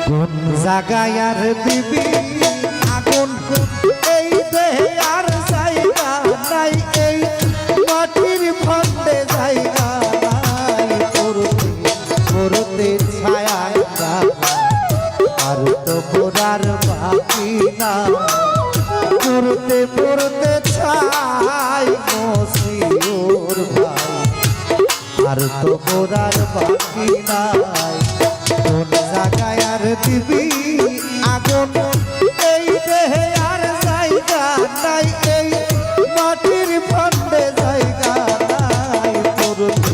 কোন জায়গায় আর দিবি আগুন এই দেহে আর জায়গা নাই এই মাটির ফন্ডে জায়গা নাই করতে করতে ছায়া আর তো পোড়ার বাকি না করতে করতে ছাই মসিউর ভাই আর তো পোড়ার বাকি নাই কোন জায়গায় আর দিবি আগুন এই দেহে আর জায়গা নাই এই মাটির ফন্ডে জায়গা নাই করতে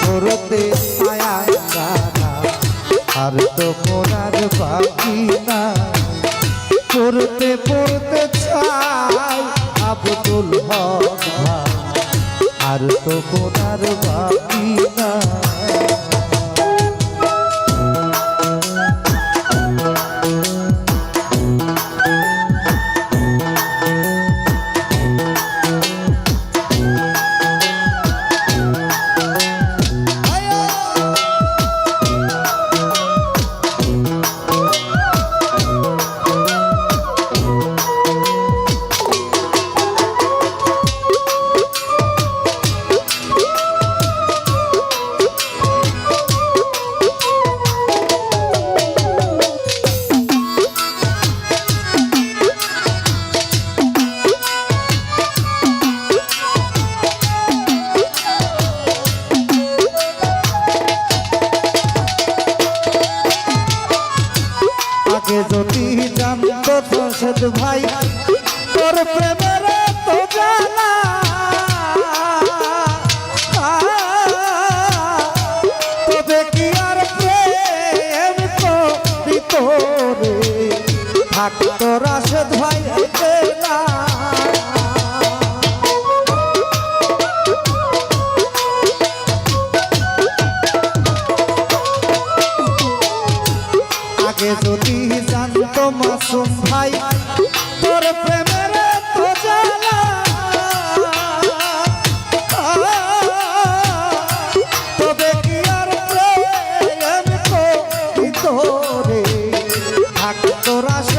করতে ছায়া আর তো পোড়ার বাকি নাই করতে করতে ছাই আব্দুল হক ভাই আর তো পোড়ার বাকি নাই যদি জানতো দর্শক ভাই তোর প্রেমের তো জানা তবে কি আর প্রেম করিত রে থাকতো রাশেদ ভাই না আগে যদি জানতো মাসুম ভাই তোর প্রেমের তো জানা তবে কি আর প্রেম করিত রে থাকতো রাশ